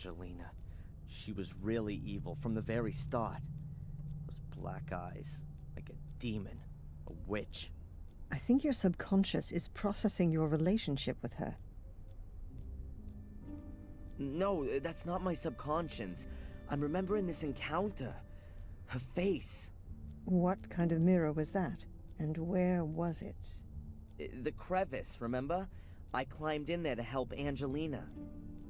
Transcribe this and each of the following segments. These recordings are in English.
Angelina. She was really evil from the very start. Those black eyes, like a demon, a witch. I think your subconscious is processing your relationship with her. No, that's not my subconscious. I'm remembering this encounter. Her face. What kind of mirror was that? And where was it? The crevice, remember? I climbed in there to help Angelina.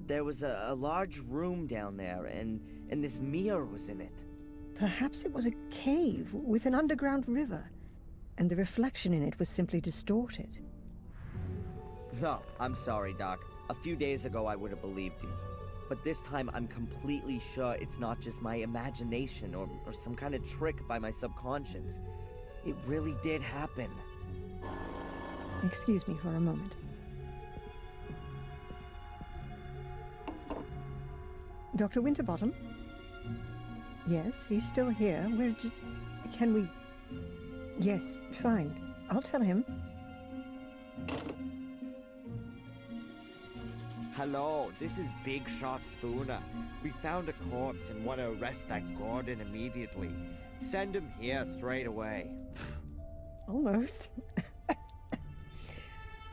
There was a large room down there, and this mirror was in it. Perhaps it was a cave with an underground river, and the reflection in it was simply distorted. No, I'm sorry, Doc. A few days ago I would have believed you. But this time I'm completely sure it's not just my imagination or some kind of trick by my subconscious. It really did happen. Excuse me for a moment. Dr. Winterbottom? Yes, he's still here. Can we... Yes, fine. I'll tell him. Hello, this is Big Shot Spooner. We found a corpse and want to arrest that Gordon immediately. Send him here straight away. Almost.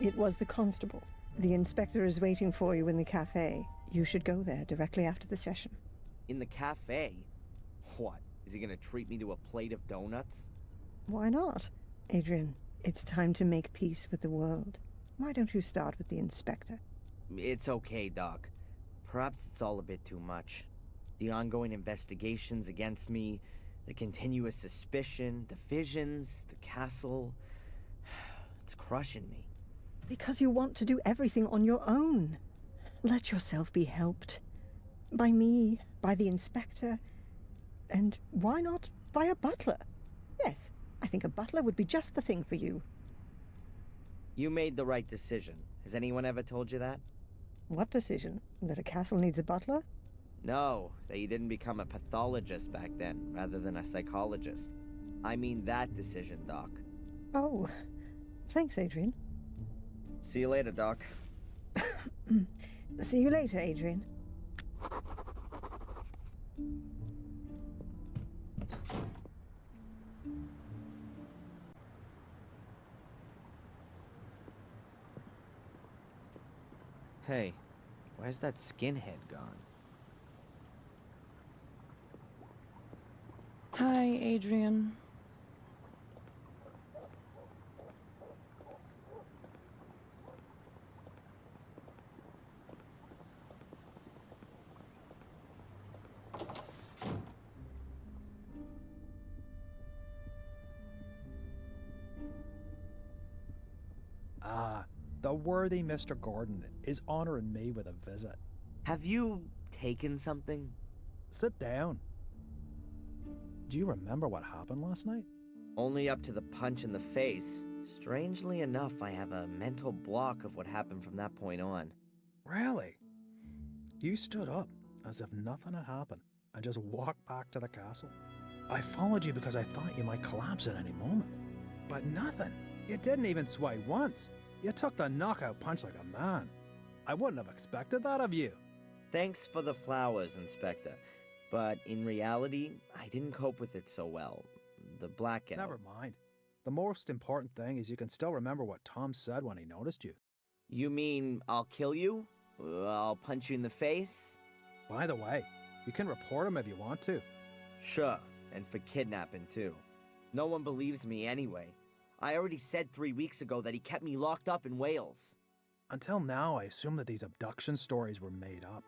It was the constable. The inspector is waiting for you in the cafe. You should go there directly after the session. In the cafe? What? Is he gonna treat me to a plate of donuts? Why not? Adrian, it's time to make peace with the world. Why don't you start with the inspector? It's okay, Doc. Perhaps it's all a bit too much. The ongoing investigations against me, the continuous suspicion, the visions, the castle... It's crushing me. Because you want to do everything on your own. Let yourself be helped. By me, by the inspector, and why not by a butler? Yes, I think a butler would be just the thing for you. You made the right decision. Has anyone ever told you that? What decision? That a castle needs a butler? No, that you didn't become a pathologist back then, rather than a psychologist. I mean that decision, Doc. Oh, thanks, Adrian. See you later, Doc. See you later, Adrian. Hey, where's that skinhead gone? Hi, Adrian. The worthy Mr. Gordon is honoring me with a visit. Have you taken something? Sit down. Do you remember what happened last night? Only up to the punch in the face. Strangely enough, I have a mental block of what happened from that point on. Really? You stood up as if nothing had happened and just walked back to the castle. I followed you because I thought you might collapse at any moment. But nothing. You didn't even sway once. You took the knockout punch like a man. I wouldn't have expected that of you. Thanks for the flowers, Inspector. But in reality, I didn't cope with it so well. The blackout. Never mind. The most important thing is you can still remember what Tom said when he noticed you. You mean I'll kill you? I'll punch you in the face? By the way, you can report him if you want to. Sure, and for kidnapping too. No one believes me anyway. I already said 3 weeks ago that he kept me locked up in Wales. Until now, I assumed that these abduction stories were made up.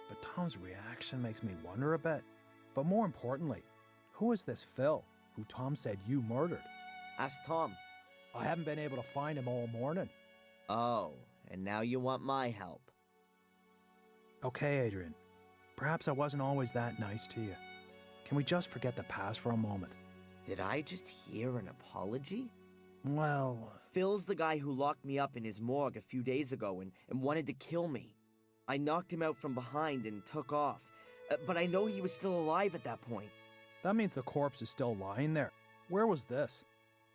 But Tom's reaction makes me wonder a bit. But more importantly, who is this Phil, who Tom said you murdered? Ask Tom. I haven't been able to find him all morning. Oh, and now you want my help. Okay, Adrian. Perhaps I wasn't always that nice to you. Can we just forget the past for a moment? Did I just hear an apology? Well... Phil's the guy who locked me up in his morgue a few days ago and wanted to kill me. I knocked him out from behind and took off. But I know he was still alive at that point. That means the corpse is still lying there. Where was this?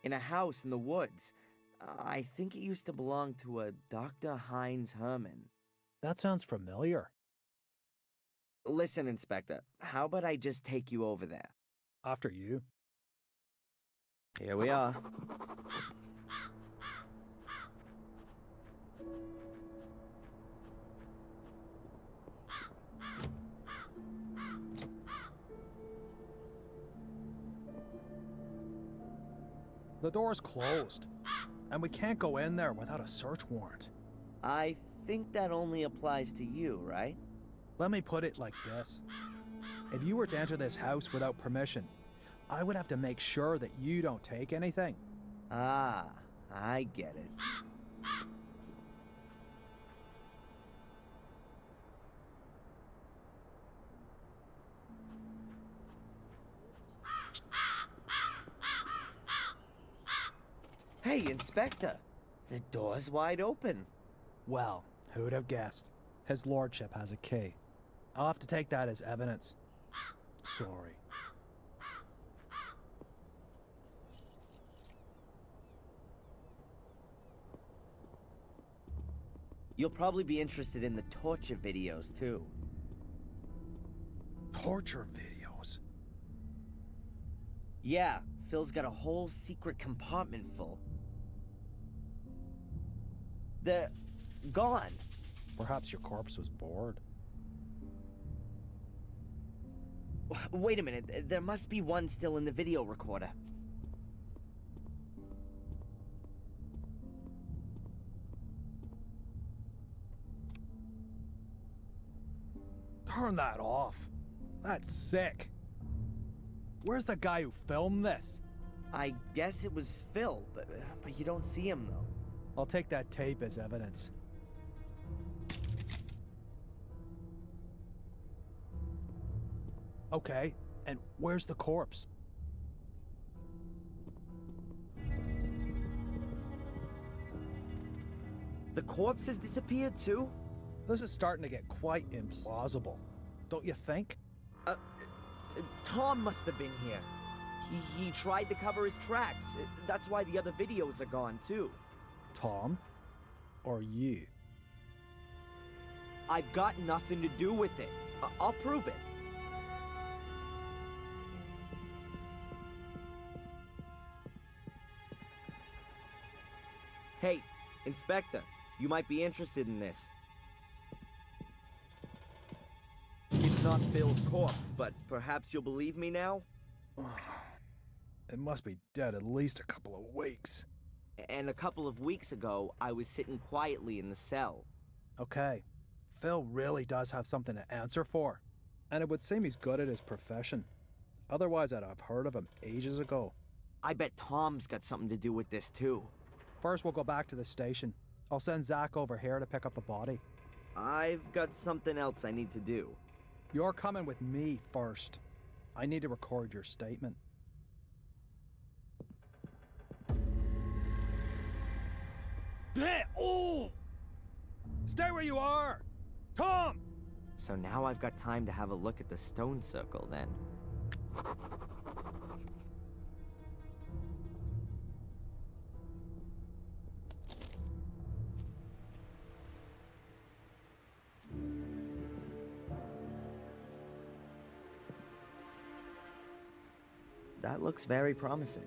In a house in the woods. I think it used to belong to a Dr. Heinz Herman. That sounds familiar. Listen, Inspector, how about I just take you over there? After you. Here we are. The door's closed, and we can't go in there without a search warrant. I think that only applies to you, right? Let me put it like this. If you were to enter this house without permission, I would have to make sure that you don't take anything. Ah, I get it. Hey, Inspector! The door's wide open. Well, who'd have guessed? His lordship has a key. I'll have to take that as evidence. Sorry. You'll probably be interested in the torture videos, too. Torture videos? Yeah, Phil's got a whole secret compartment full. They're gone. Perhaps your corpse was bored. Wait a minute, there must be one still in the video recorder. Turn that off. That's sick. Where's the guy who filmed this? I guess it was Phil, but you don't see him, though. I'll take that tape as evidence. Okay, and where's the corpse? The corpse has disappeared, too? This is starting to get quite implausible, don't you think? Tom must have been here. He tried to cover his tracks. That's why the other videos are gone, too. Tom? Or you? I've got nothing to do with it. I'll prove it. Hey, Inspector, you might be interested in this. It's not Phil's corpse, but perhaps you'll believe me now? It must be dead at least a couple of weeks. And a couple of weeks ago, I was sitting quietly in the cell. Okay, Phil really does have something to answer for. And it would seem he's good at his profession. Otherwise, I'd have heard of him ages ago. I bet Tom's got something to do with this, too. First, we'll go back to the station. I'll send Zach over here to pick up the body. I've got something else I need to do. You're coming with me first. I need to record your statement. Oh! Stay where you are! Tom! So now I've got time to have a look at the stone circle, then. That looks very promising.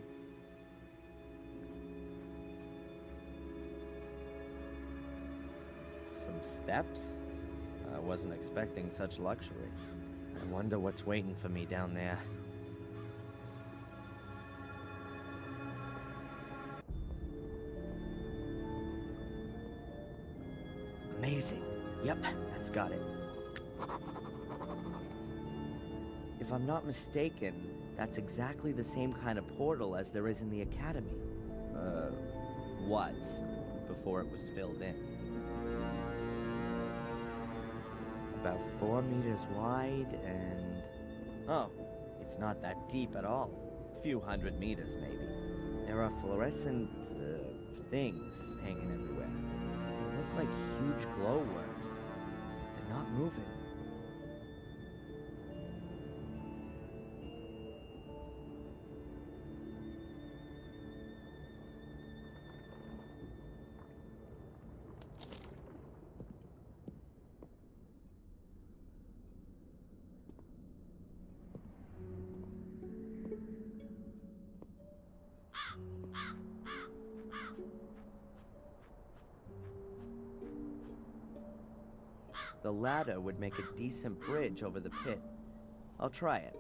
Some steps? I wasn't expecting such luxury. I wonder what's waiting for me down there. Amazing. Yep, that's got it. If I'm not mistaken, that's exactly the same kind of portal as there is in the academy. Was, before it was filled in. About 4 meters wide and... Oh, it's not that deep at all. A few 100 meters, maybe. There are fluorescent, things hanging everywhere. They look like huge glowworms. They're not moving. The ladder would make a decent bridge over the pit. I'll try it.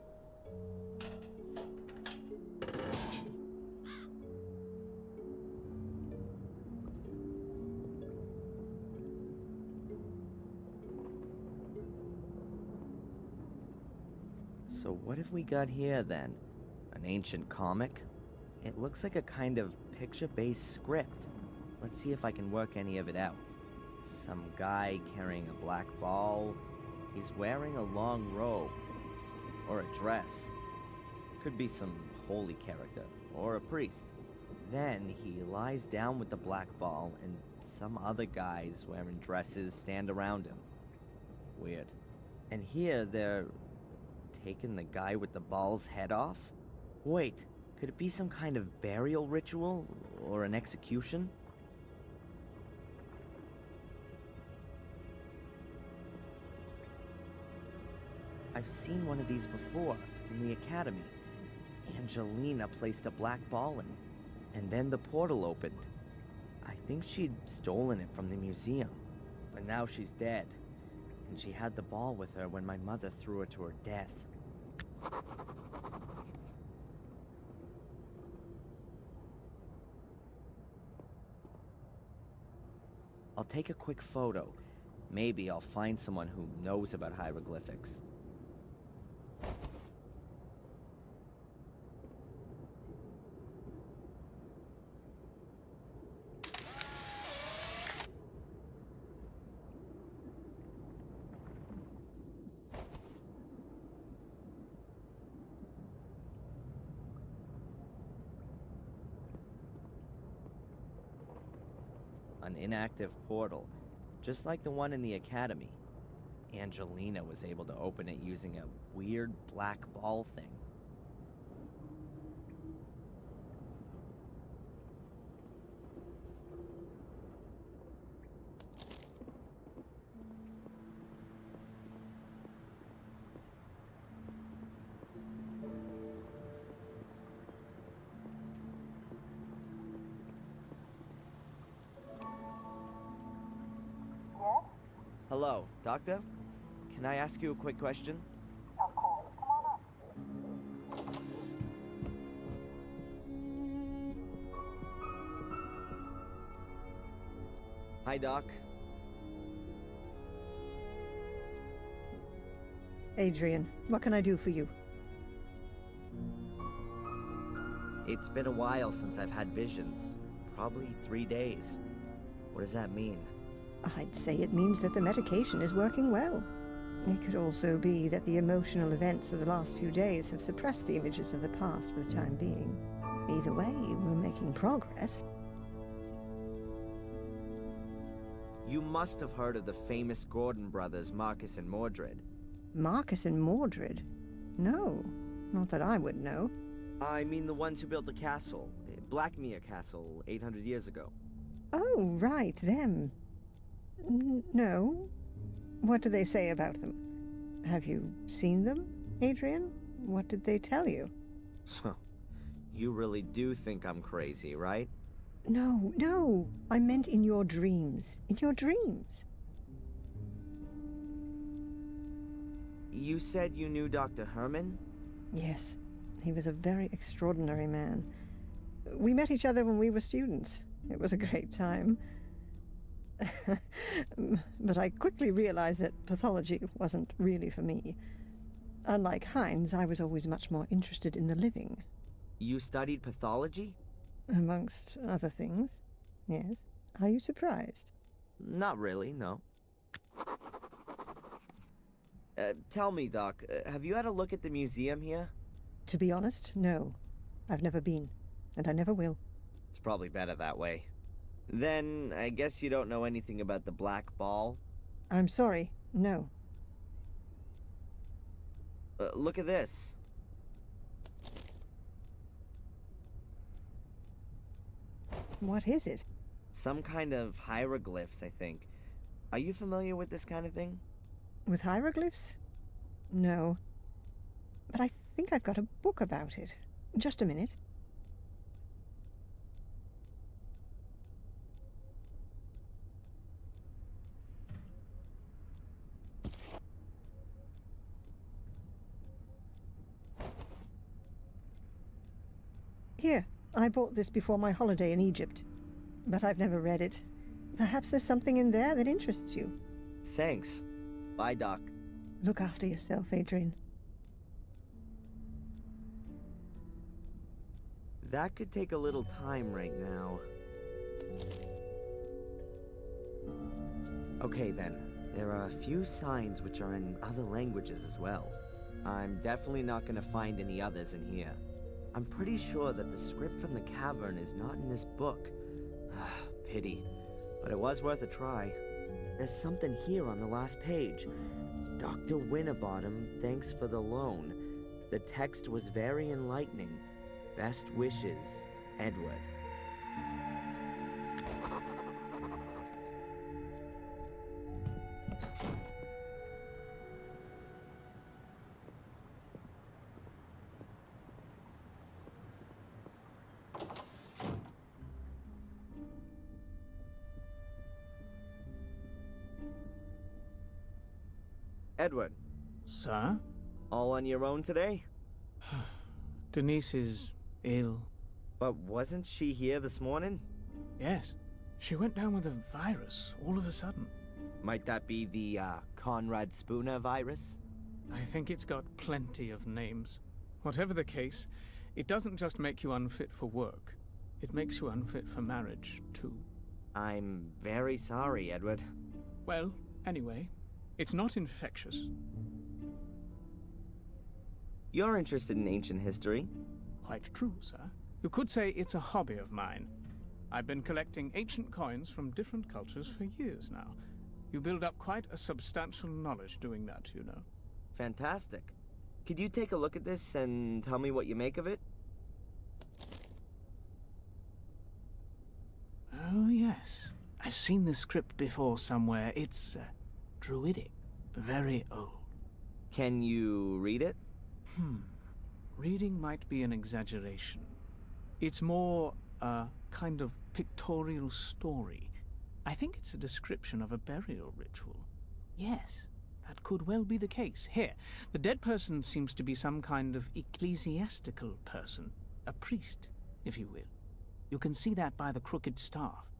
So what have we got here then? An ancient comic? It looks like a kind of picture-based script. Let's see if I can work any of it out. Some guy carrying a black ball. He's wearing a long robe. Or a dress. Could be some holy character. Or a priest. Then he lies down with the black ball and some other guys wearing dresses stand around him. Weird. And here they're taking the guy with the ball's head off? Wait, could it be some kind of burial ritual? Or an execution? I've seen one of these before, in the academy. Angelina placed a black ball in, and then the portal opened. I think she'd stolen it from the museum, but now she's dead. And she had the ball with her when my mother threw her to her death. I'll take a quick photo. Maybe I'll find someone who knows about hieroglyphics. An inactive portal, just like the one in the academy. Angelina was able to open it using a weird black ball thing. Hello, Doctor? Can I ask you a quick question? Of course, come on up. Hi, Doc. Adrian, what can I do for you? It's been a while since I've had visions. Probably 3 days. What does that mean? I'd say it means that the medication is working well. It could also be that the emotional events of the last few days have suppressed the images of the past for the time being. Either way, we're making progress. You must have heard of the famous Gordon brothers, Marcus and Mordred. Marcus and Mordred? No, not that I would know. I mean the ones who built the castle, Blackmere Castle, 800 years ago. Oh, right, them. No. What do they say about them? Have you seen them, Adrian? What did they tell you? You really do think I'm crazy, right? No. I meant in your dreams. In your dreams. You said you knew Dr. Herman? Yes. He was a very extraordinary man. We met each other when we were students. It was a great time. But I quickly realized that pathology wasn't really for me. Unlike Heinz, I was always much more interested in the living. You studied pathology? Amongst other things, yes. Are you surprised? Not really, no. Tell me, Doc, have you had a look at the museum here? To be honest, no. I've never been, and I never will. It's probably better that way. Then, I guess you don't know anything about the black ball? I'm sorry, no. Look at this. What is it? Some kind of hieroglyphs, I think. Are you familiar with this kind of thing? With hieroglyphs? No. But I think I've got a book about it. Just a minute. Here, I bought this before my holiday in Egypt, but I've never read it. Perhaps there's something in there that interests you. Thanks. Bye, Doc. Look after yourself, Adrian. That could take a little time right now. Okay then, there are a few signs which are in other languages as well. I'm definitely not gonna find any others in here. I'm pretty sure that the script from the cavern is not in this book. Pity, but it was worth a try. There's something here on the last page. Dr. Winterbottom, thanks for the loan. The text was very enlightening. Best wishes, Edward. Edward, Sir? all on your own today? Denise is ill. But wasn't she here this morning? Yes. She went down with a virus all of a sudden. Might that be the, Conrad Spooner virus? I think it's got plenty of names. Whatever the case, it doesn't just make you unfit for work. It makes you unfit for marriage, too. I'm very sorry, Edward. Well, anyway, it's not infectious. You're interested in ancient history? Quite true, sir. You could say it's a hobby of mine. I've been collecting ancient coins from different cultures for years now. You build up quite a substantial knowledge doing that, you know. Fantastic. Could you take a look at this and tell me what you make of it? Oh, yes. I've seen this script before somewhere. It's druidic. Very old. Can you read it? Reading might be an exaggeration. It's more a kind of pictorial story. I think it's a description of a burial ritual. Yes, that could well be the case. Here, the dead person seems to be some kind of ecclesiastical person. A priest, if you will. You can see that by the crooked staff.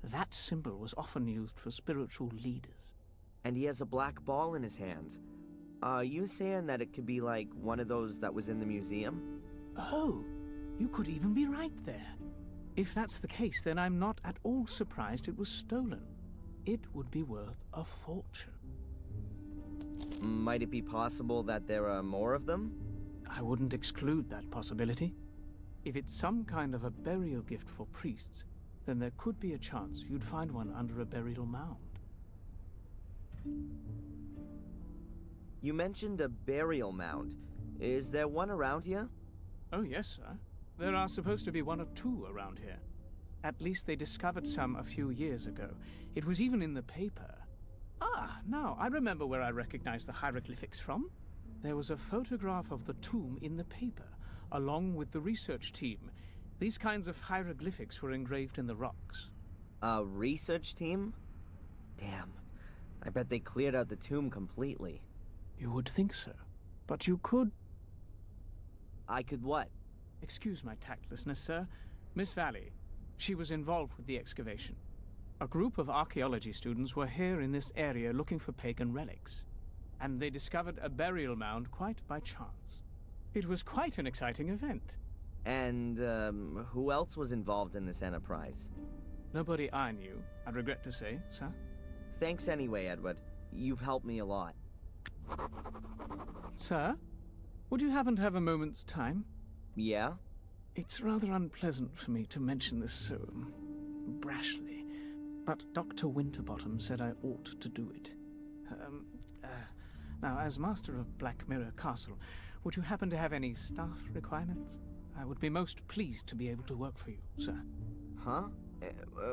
That symbol was often used for spiritual leaders. And he has a black ball in his hands. Are you saying that it could be like one of those that was in the museum? Oh, you could even be right there. If that's the case, then I'm not at all surprised it was stolen. It would be worth a fortune. Might it be possible that there are more of them? I wouldn't exclude that possibility. If it's some kind of a burial gift for priests, then there could be a chance you'd find one under a burial mound. You mentioned a burial mound. Is there one around here? Oh, yes, sir. There are supposed to be one or two around here. At least they discovered some a few years ago. It was even in the paper. Ah, now I remember where I recognized the hieroglyphics from. There was a photograph of the tomb in the paper, along with the research team. These kinds of hieroglyphics were engraved in the rocks. A research team? Damn. I bet they cleared out the tomb completely. You would think so. But you could... I could what? Excuse my tactlessness, sir. Miss Valley. She was involved with the excavation. A group of archaeology students were here in this area looking for pagan relics. And they discovered a burial mound quite by chance. It was quite an exciting event. And, who else was involved in this enterprise? Nobody I knew, I regret to say, sir. Thanks anyway, Edward. You've helped me a lot. Sir? Would you happen to have a moment's time? Yeah? It's rather unpleasant for me to mention this so brashly, but Dr. Winterbottom said I ought to do it. Now, as master of Black Mirror Castle, would you happen to have any staff requirements? I would be most pleased to be able to work for you, sir. Huh?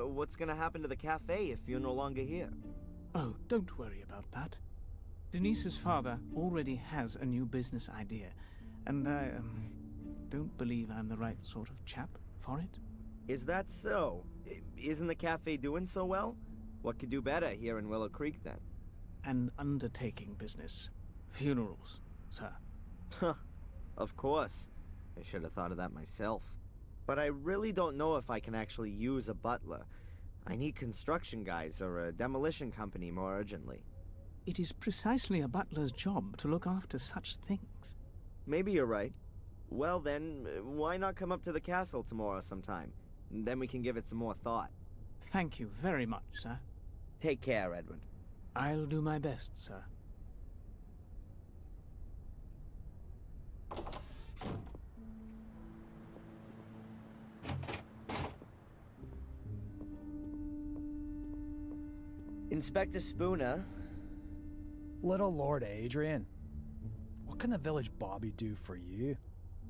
What's gonna happen to the cafe if you're no longer here? Oh, don't worry about that. Denise's father already has a new business idea, and I, don't believe I'm the right sort of chap for it. Is that so? Isn't the cafe doing so well? What could do better here in Willow Creek, then? An undertaking business. Funerals, sir. Huh. Of course. I should have thought of that myself. But I really don't know if I can actually use a butler. I need construction guys or a demolition company more urgently. It is precisely a butler's job to look after such things. Maybe you're right. Well then, why not come up to the castle tomorrow sometime? Then we can give it some more thought. Thank you very much, sir. Take care, Edward. I'll do my best, sir. Inspector Spooner. Little Lord Adrian, what can the village Bobby do for you?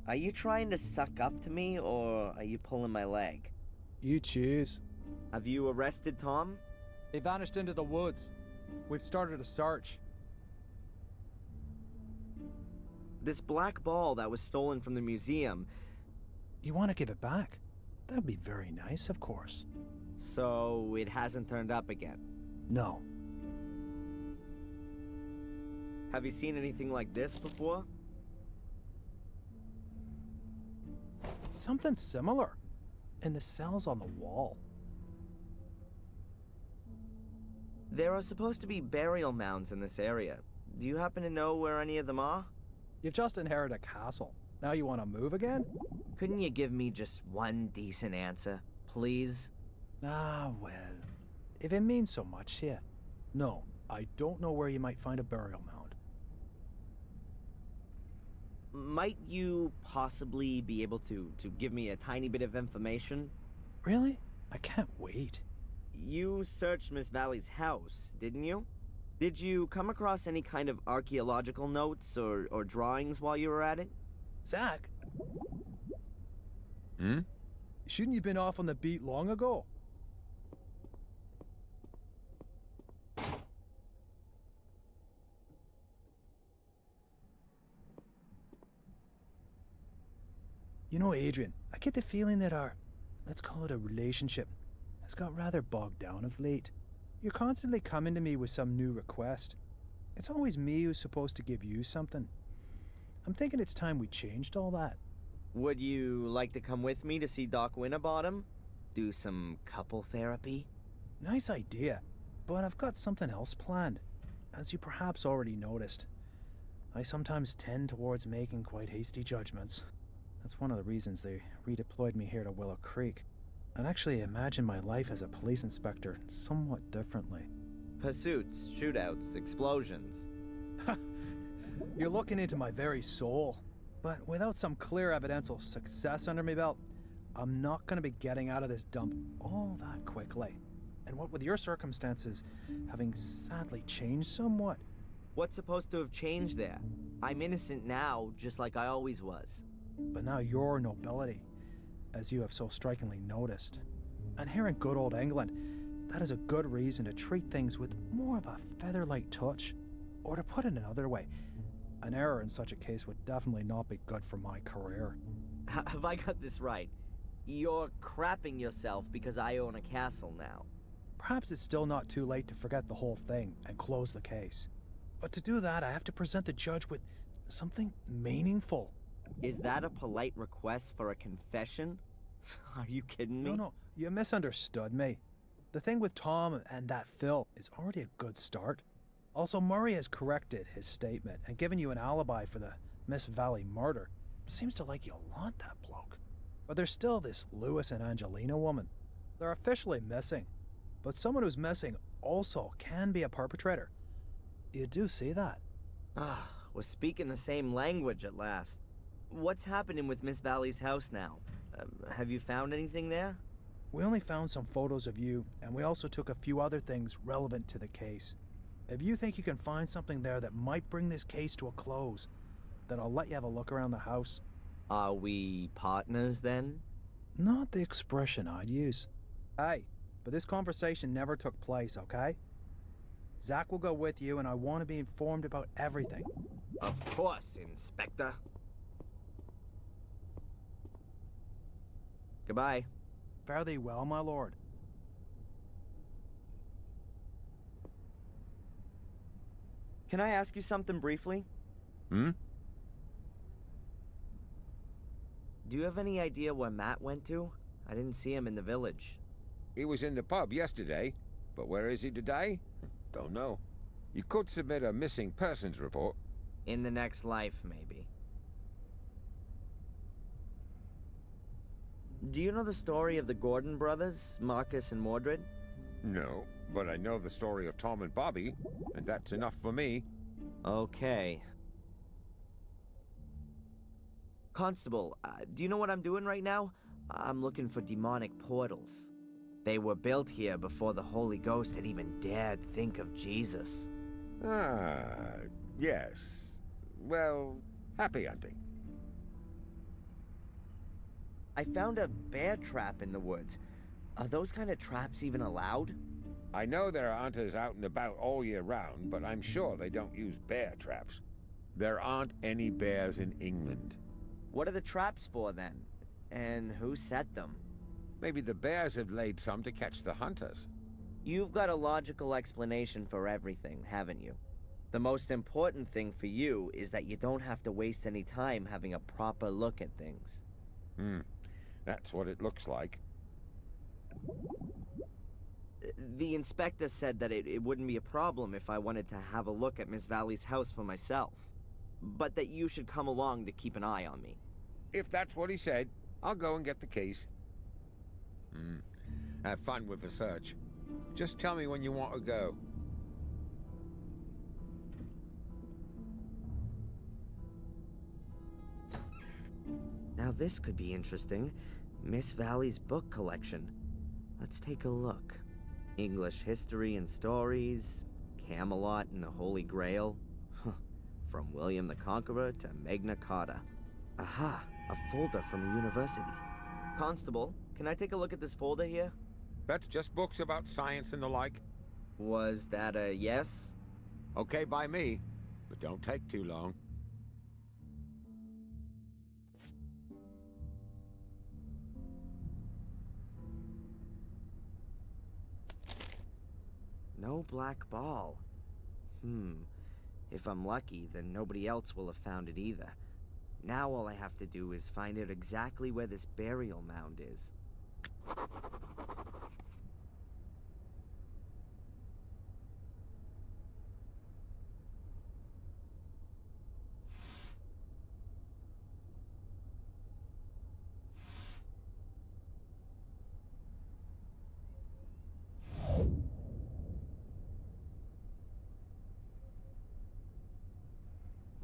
Are you trying to suck up to me, or are you pulling my leg? You choose. Have you arrested Tom? They vanished into the woods. We've started a search. This black ball that was stolen from the museum. You want to give it back? That'd be very nice, of course. So it hasn't turned up again? No. Have you seen anything like this before? Something similar. In the cells on the wall. There are supposed to be burial mounds in this area. Do you happen to know where any of them are? You've just inherited a castle. Now you want to move again? Couldn't you give me just one decent answer, please? Ah, well. If it means so much, yeah. No, I don't know where you might find a burial mound. Might you possibly be able to give me a tiny bit of information? Really? I can't wait. You searched Miss Valley's house, didn't you? Did you come across any kind of archaeological notes or drawings while you were at it? Zach? Hmm? Shouldn't you been off on the beat long ago? You know, Adrian, I get the feeling that our, let's call it a relationship, has got rather bogged down of late. You're constantly coming to me with some new request. It's always me who's supposed to give you something. I'm thinking it's time we changed all that. Would you like to come with me to see Doc Winterbottom? Do some couple therapy? Nice idea, but I've got something else planned. As you perhaps already noticed, I sometimes tend towards making quite hasty judgments. That's one of the reasons they redeployed me here to Willow Creek. I'd actually imagine my life as a police inspector somewhat differently. Pursuits, shootouts, explosions. You're looking into my very soul. But without some clear evidential success under my belt, I'm not going to be getting out of this dump all that quickly. And what with your circumstances having sadly changed somewhat. What's supposed to have changed there? I'm innocent now, just like I always was. But now your nobility, as you have so strikingly noticed. And here in good old England, that is a good reason to treat things with more of a feather-light touch. Or to put it another way, an error in such a case would definitely not be good for my career. Have I got this right? You're crapping yourself because I own a castle now. Perhaps it's still not too late to forget the whole thing and close the case. But to do that, I have to present the judge with something meaningful. Is that a polite request for a confession? Are you kidding me? No, you misunderstood me. The thing with Tom and that Phil is already a good start. Also, Murray has corrected his statement and given you an alibi for the Miss Valley murder. Seems to like you a lot, that bloke. But there's still this Lewis and Angelina woman. They're officially missing. But someone who's missing also can be a perpetrator. You do see that? Ah, we're speaking the same language at last. What's happening with Miss Valley's house now? Have you found anything there? We only found some photos of you, and we also took a few other things relevant to the case. If you think you can find something there that might bring this case to a close, then I'll let you have a look around the house. Are we partners then? Not the expression I'd use. Hey, but this conversation never took place, okay? Zach will go with you, and I want to be informed about everything. Of course, Inspector. Goodbye. Fare thee well, my lord. Can I ask you something briefly? Hmm? Do you have any idea where Matt went to? I didn't see him in the village. He was in the pub yesterday, but where is he today? Don't know. You could submit a missing persons report. In the next life, maybe. Do you know the story of the Gordon brothers, Marcus and Mordred? No, but I know the story of Tom and Bobby, and that's enough for me. Okay. Constable, do you know what I'm doing right now? I'm looking for demonic portals. They were built here before the Holy Ghost had even dared think of Jesus. Ah, yes. Well, happy hunting. I found a bear trap in the woods. Are those kind of traps even allowed? I know there are hunters out and about all year round, but I'm sure they don't use bear traps. There aren't any bears in England. What are the traps for then? And who set them? Maybe the bears have laid some to catch the hunters. You've got a logical explanation for everything, haven't you? The most important thing for you is that you don't have to waste any time having a proper look at things. That's what it looks like. The inspector said that it wouldn't be a problem if I wanted to have a look at Miss Valley's house for myself, but that you should come along to keep an eye on me. If that's what he said, I'll go and get the keys. Have fun with the search. Just tell me when you want to go. Now this could be interesting. Miss Valley's book collection. Let's take a look. English history and stories, Camelot and the Holy Grail. From William the Conqueror to Magna Carta. Aha, a folder from a university. Constable, can I take a look at this folder here? That's just books about science and the like. Was that a yes? Okay by me, but don't take too long. No black ball. If I'm lucky, then nobody else will have found it either. Now all I have to do is find out exactly where this burial mound is.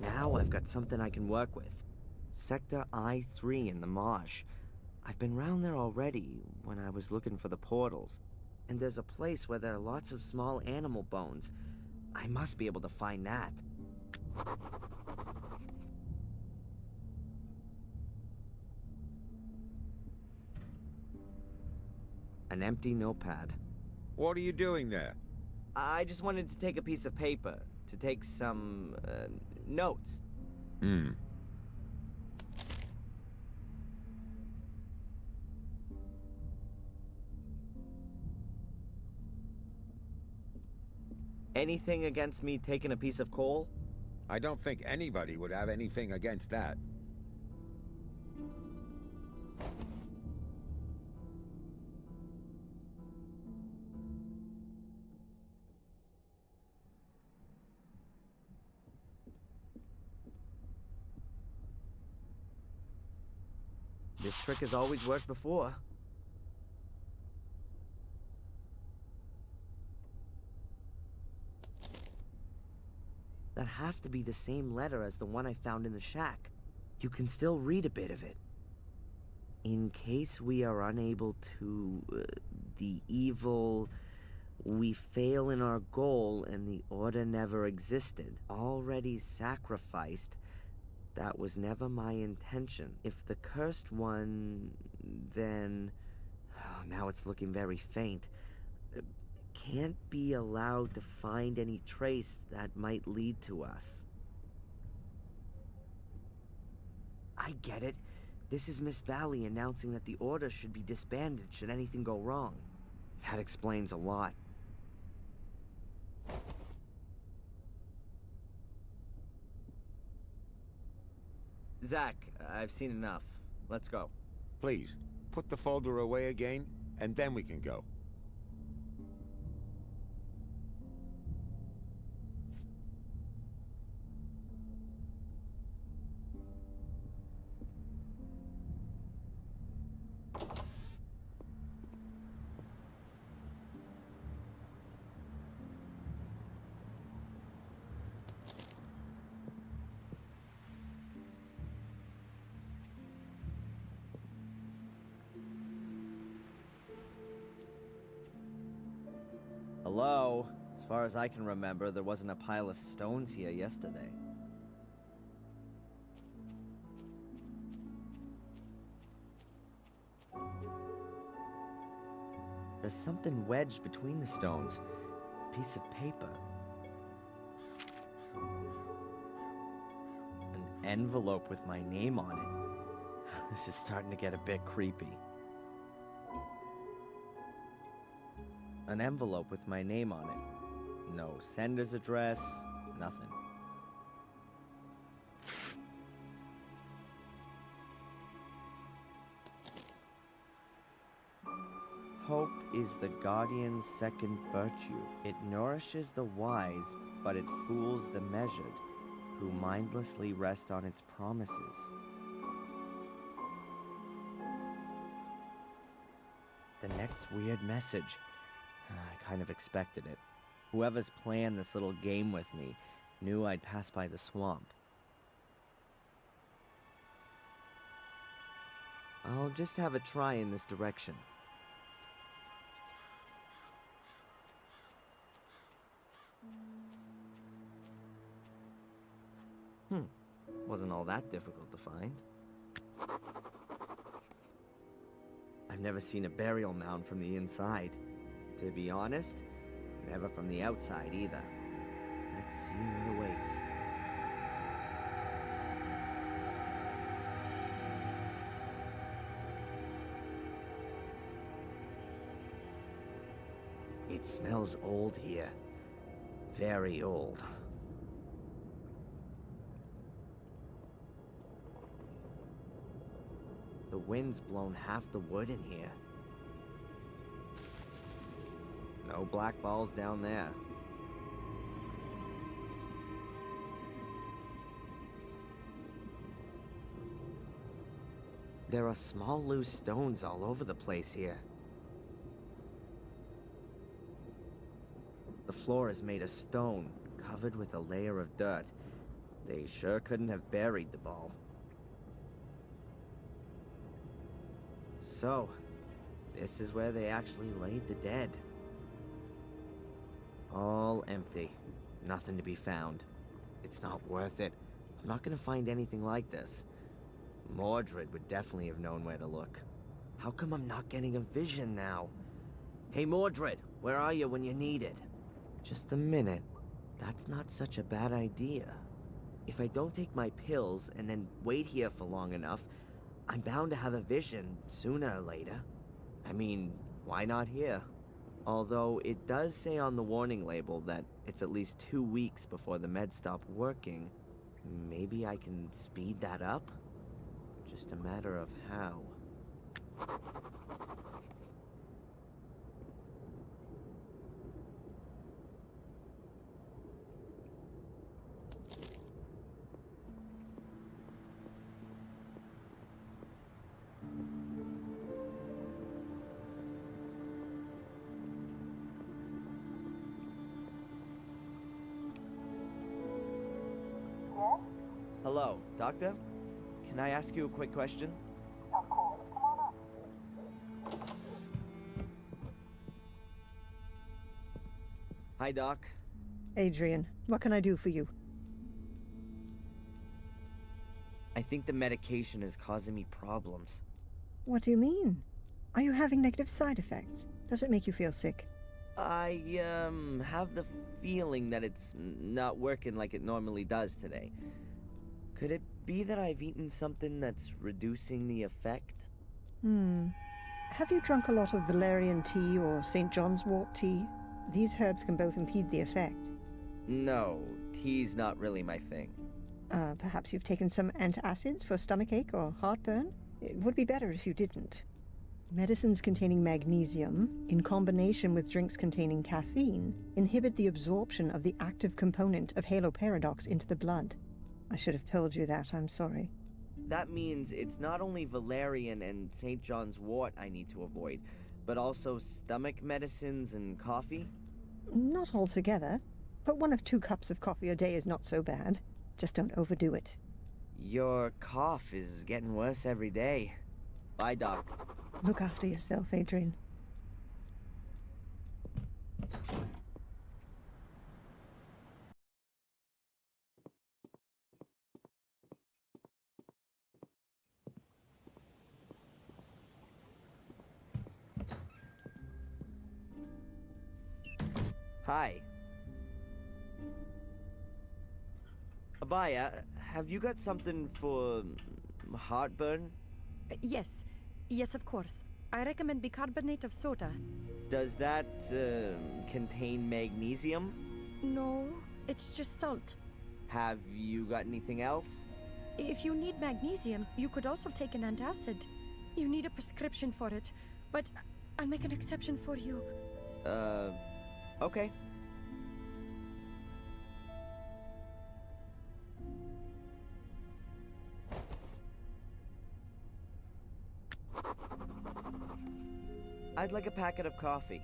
Now I've got something I can work with. Sector I-3 in the marsh. I've been round there already when I was looking for the portals. And there's a place where there are lots of small animal bones. I must be able to find that. An empty notepad. What are you doing there? I just wanted to take a piece of paper to take some notes. Anything against me taking a piece of coal? I don't think anybody would have anything against that. This trick has always worked before. That has to be the same letter as the one I found in the shack. You can still read a bit of it. In case we are unable to... the evil... we fail in our goal and the order never existed. Already sacrificed. That was never my intention. If the cursed one... then... oh, now it's looking very faint. Can't be allowed to find any trace that might lead to us. I get it. This is Miss Valley announcing that the order should be disbanded should anything go wrong. That explains a lot. Zach, I've seen enough. let's go. Please, put the folder away again, and then we can go. Hello? As far as I can remember, there wasn't a pile of stones here yesterday. There's something wedged between the stones. A piece of paper. An envelope with my name on it. This is starting to get a bit creepy. An envelope with my name on it. No sender's address, nothing. Hope is the guardian's second virtue. It nourishes the wise, but it fools the measured, who mindlessly rest on its promises. The next weird message. I kind of expected it. Whoever's planned this little game with me knew I'd pass by the swamp. I'll just have a try in this direction. Wasn't all that difficult to find. I've never seen a burial mound from the inside. To be honest, never from the outside either. Let's see what awaits. It smells old here. Very old. The wind's blown half the wood in here. No black balls down there. There are small loose stones all over the place here. The floor is made of stone, covered with a layer of dirt. They sure couldn't have buried the ball. So, this is where they actually laid the dead. All empty. Nothing to be found. It's not worth it. I'm not gonna find anything like this. Mordred would definitely have known where to look. How come I'm not getting a vision now? Hey Mordred, where are you when you need it? Just a minute. That's not such a bad idea. If I don't take my pills and then wait here for long enough, I'm bound to have a vision sooner or later. I mean, why not here? Although it does say on the warning label that it's at least 2 weeks before the meds stop working. Maybe I can speed that up? Just a matter of how. Yes? Hello, Doctor? Can I ask you a quick question? Of course. Come on up. Hi, Doc. Adrian, what can I do for you? I think the medication is causing me problems. What do you mean? Are you having negative side effects? Does it make you feel sick? I, have the feeling that it's not working like it normally does today. Could it be that I've eaten something that's reducing the effect? Have you drunk a lot of valerian tea or St. John's wort tea? These herbs can both impede the effect. No, tea's not really my thing. Perhaps you've taken some antacids for stomachache or heartburn? It would be better if you didn't. Medicines containing magnesium, in combination with drinks containing caffeine, inhibit the absorption of the active component of haloparadox into the blood. I should have told you that, I'm sorry. That means it's not only valerian and St. John's wort I need to avoid, but also stomach medicines and coffee? Not altogether, but 1 of 2 cups of coffee a day is not so bad. Just don't overdo it. Your cough is getting worse every day. Bye, Doc. Look after yourself, Adrian. Hi. Abaya, have you got something for heartburn? Yes. Yes, of course. I recommend bicarbonate of soda. Does that contain magnesium? No, it's just salt. Have you got anything else? If you need magnesium, you could also take an antacid. You need a prescription for it, but I'll make an exception for you. Okay. I'd like a packet of coffee.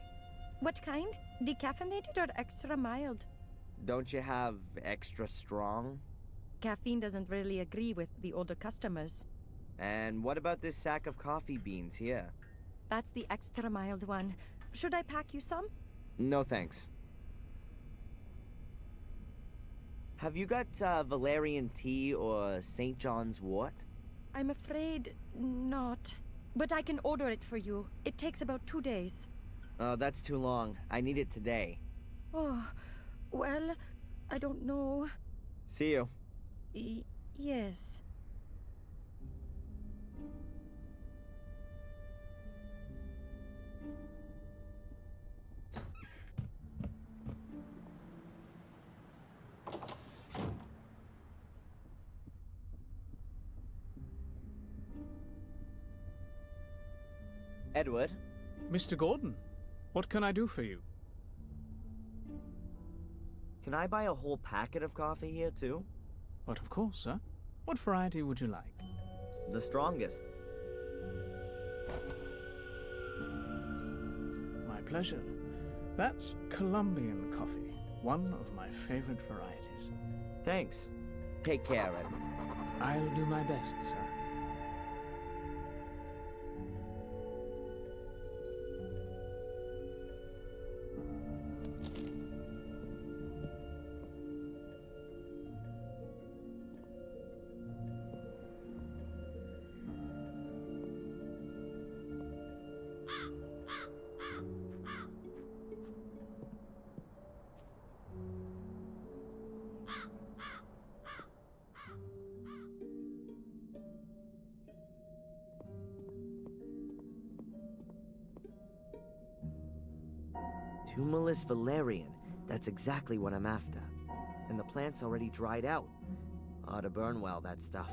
What kind? Decaffeinated or extra mild? Don't you have extra strong? Caffeine doesn't really agree with the older customers. And what about this sack of coffee beans here? That's the extra mild one. Should I pack you some? No thanks. Have you got valerian tea or St. John's wort? I'm afraid not. But I can order it for you. It takes about 2 days. That's too long. I need it today. Oh, well, I don't know. See you. Yes. Edward? Mr. Gordon, what can I do for you? Can I buy a whole packet of coffee here too? But of course, sir. What variety would you like? The strongest. My pleasure. That's Colombian coffee, one of my favorite varieties. Thanks. Take care, Edward. I'll do my best, sir. Tumulus valerian. That's exactly what I'm after. And the plant's already dried out. Ought to burn well, that stuff.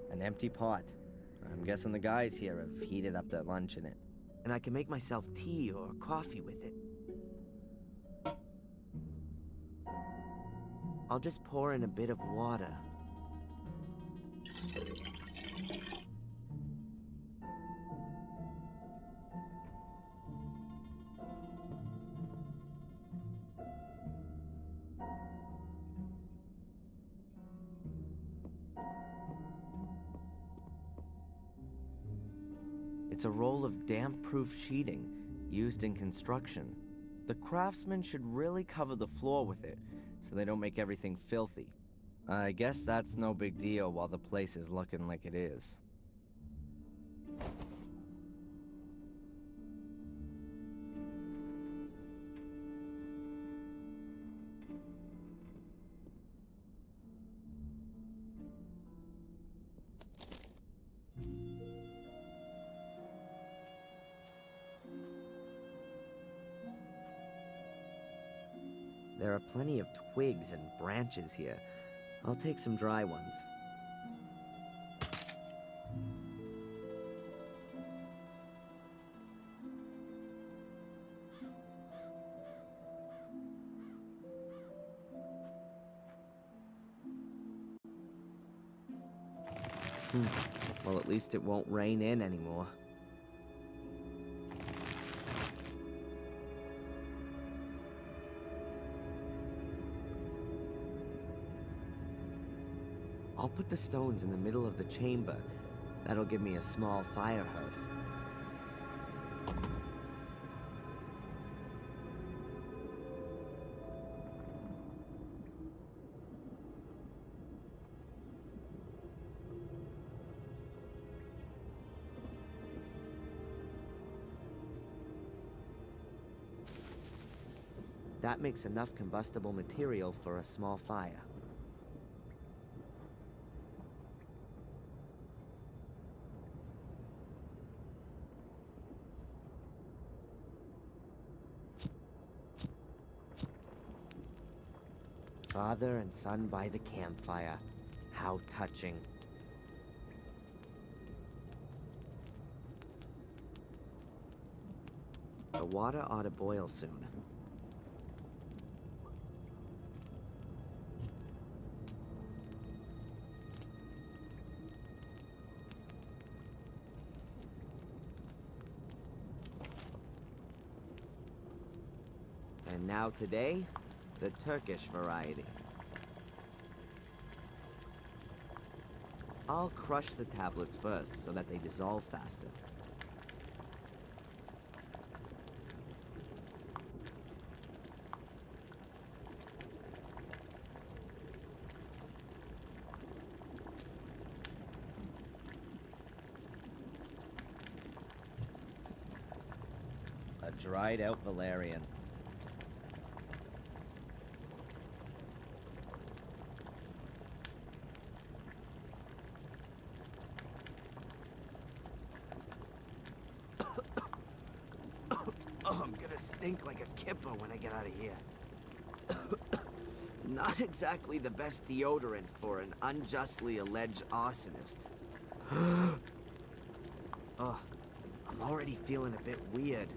An empty pot. I'm guessing the guys here have heated up their lunch in it. And I can make myself tea or coffee with it. I'll just pour in a bit of water. It's a roll of damp-proof sheeting used in construction. The craftsmen should really cover the floor with it so they don't make everything filthy. I guess that's no big deal while the place is looking like it is. There are plenty of twigs and branches here. I'll take some dry ones. Well, at least it won't rain in anymore. I'll put the stones in the middle of the chamber. That'll give me a small fire hearth. That makes enough combustible material for a small fire. Father and son by the campfire. How touching. The water ought to boil soon. And now today, the Turkish variety. I'll crush the tablets first so that they dissolve faster. A dried out valerian. I'm gonna stink like a kipper when I get out of here. Not exactly the best deodorant for an unjustly alleged arsonist. Oh, I'm already feeling a bit weird,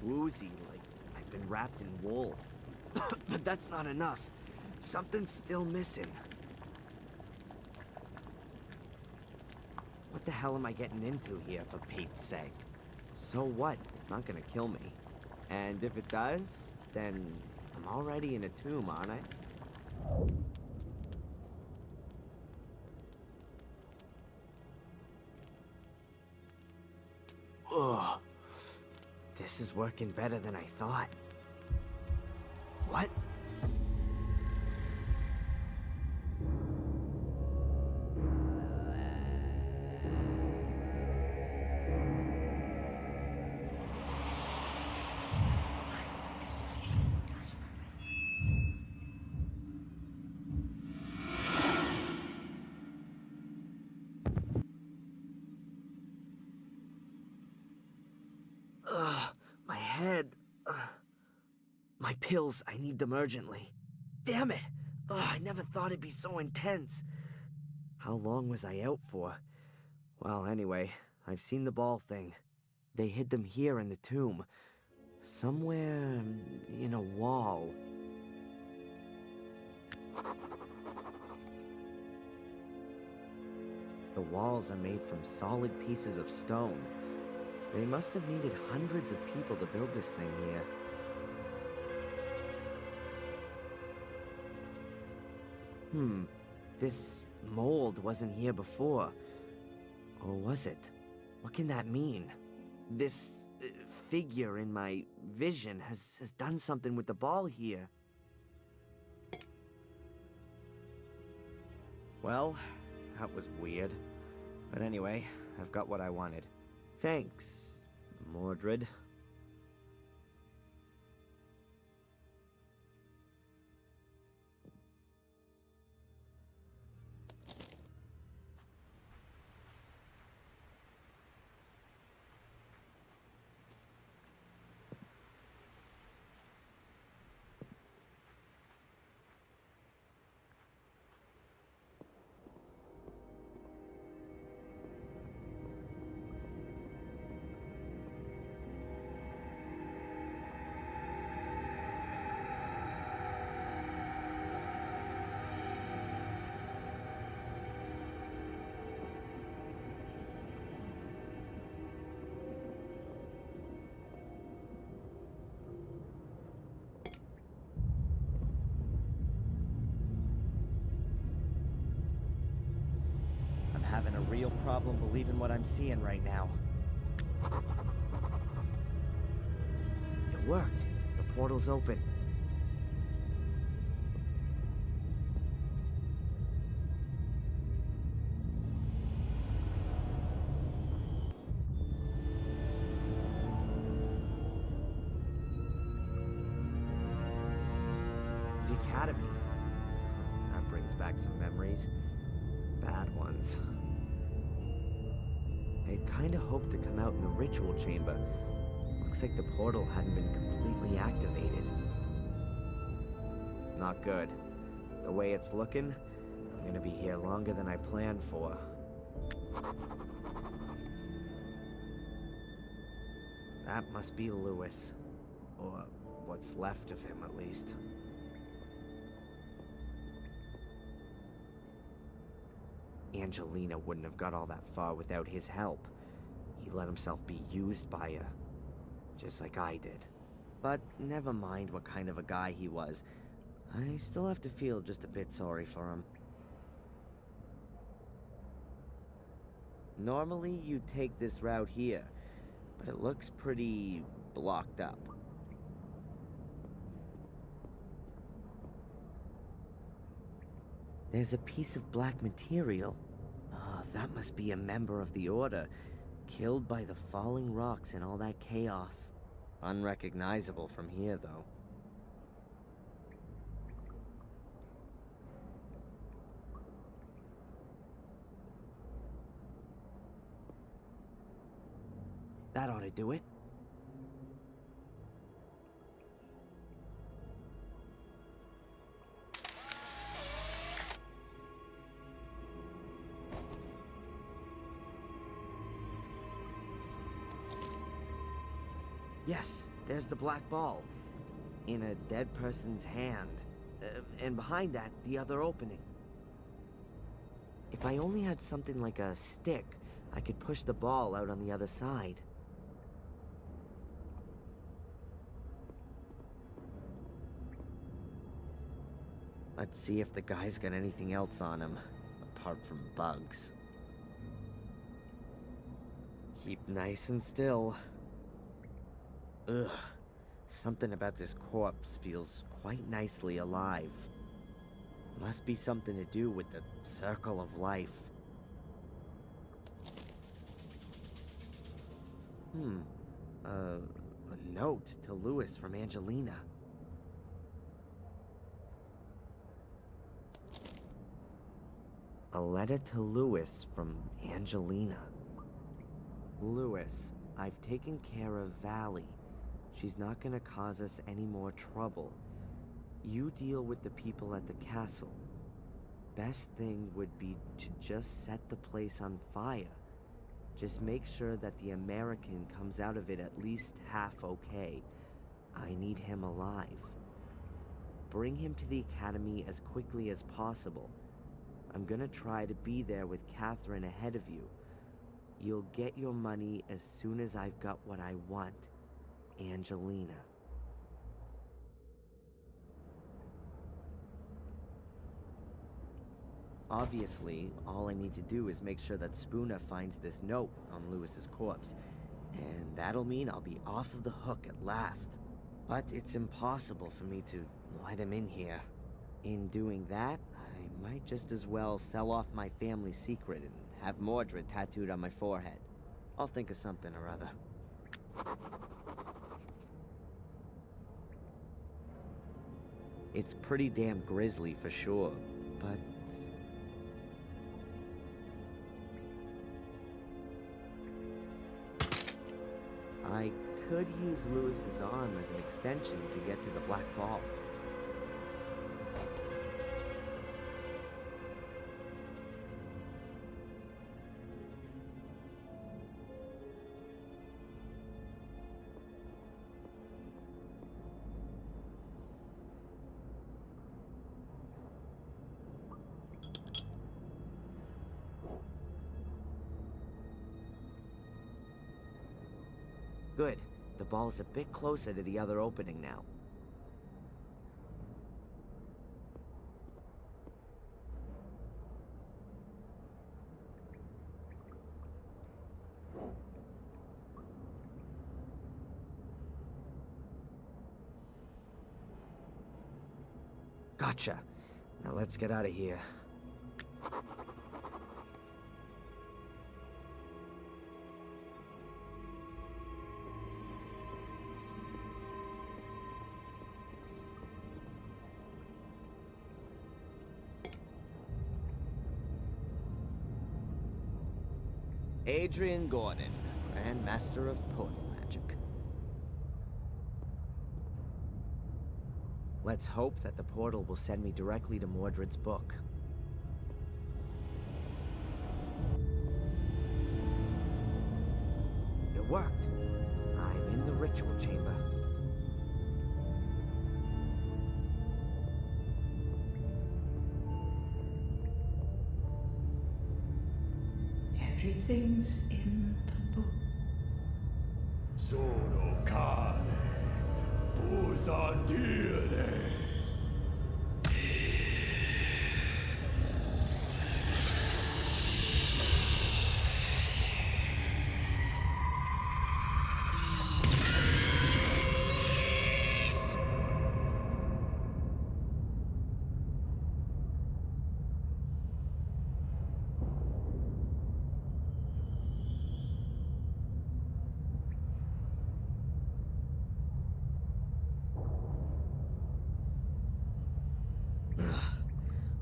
woozy, like I've been wrapped in wool. But that's not enough. Something's still missing. What the hell am I getting into here, for Pete's sake? So what? It's not gonna kill me. And if it does, then I'm already in a tomb, aren't I? Ugh. This is working better than I thought. What? My head. My pills, I need them urgently. Damn it! I never thought it'd be so intense. How long was I out for? Well, anyway, I've seen the ball thing. They hid them here in the tomb. Somewhere in a wall. The walls are made from solid pieces of stone. They must have needed hundreds of people to build this thing here. This mold wasn't here before. Or was it? What can that mean? This figure in my vision has done something with the ball here. Well, that was weird. But anyway, I've got what I wanted. Thanks, Mordred. problem believing what I'm seeing right now. It worked. The portal's open. The Academy. That brings back some memories. Bad ones. I kinda hoped to come out in the ritual chamber. Looks like the portal hadn't been completely activated. Not good. The way it's looking, I'm gonna be here longer than I planned for. That must be Lewis. Or what's left of him, at least. Angelina wouldn't have got all that far without his help. He let himself be used by her, just like I did. But never mind what kind of a guy he was. I still have to feel just a bit sorry for him. Normally you'd take this route here, but it looks pretty blocked up. There's a piece of black material. Oh, that must be a member of the Order, killed by the falling rocks and all that chaos. Unrecognizable from here, though. That ought to do it. Yes, there's the black ball. In a dead person's hand. And behind that, the other opening. If I only had something like a stick, I could push the ball out on the other side. Let's see if the guy's got anything else on him, apart from bugs. Keep nice and still. Ugh. Something about this corpse feels quite nicely alive. Must be something to do with the circle of life. A note to Lewis from Angelina. A letter to Lewis from Angelina. Lewis, I've taken care of Valley. She's not gonna cause us any more trouble. You deal with the people at the castle. Best thing would be to just set the place on fire. Just make sure that the American comes out of it at least half okay. I need him alive. Bring him to the academy as quickly as possible. I'm gonna try to be there with Catherine ahead of you. You'll get your money as soon as I've got what I want. Angelina. Obviously, all I need to do is make sure that Spooner finds this note on Lewis's corpse, and that'll mean I'll be off of the hook at last. But it's impossible for me to let him in here. In doing that, I might just as well sell off my family secret and have Mordred tattooed on my forehead. I'll think of something or other. It's pretty damn grisly for sure, but... I could use Lewis's arm as an extension to get to the black ball. Good. The ball's a bit closer to the other opening now. Gotcha. Now let's get out of here. Adrian Gordon, Grand Master of Portal Magic. Let's hope that the portal will send me directly to Mordred's book. It worked. I'm in the ritual chamber. Everything's in the book. Sono cane, posadire.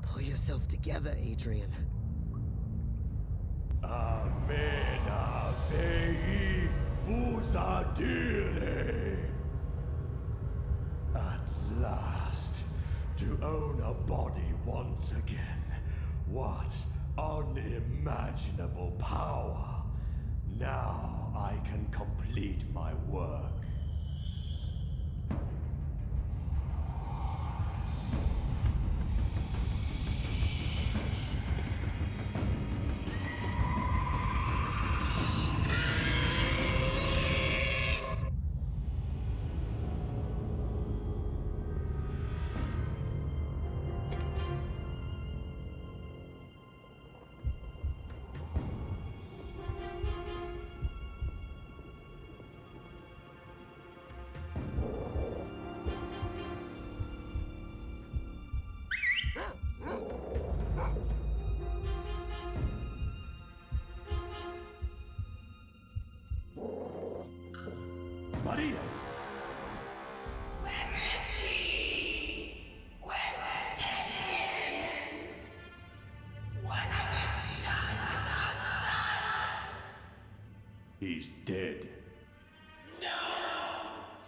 Pull yourself together, Adrian. Amena vei posadire. At last, to own a body once again. What unimaginable power. Now I can complete my work. Maria! Where is he? Where's Damien? What have you done with our son? He's dead. No,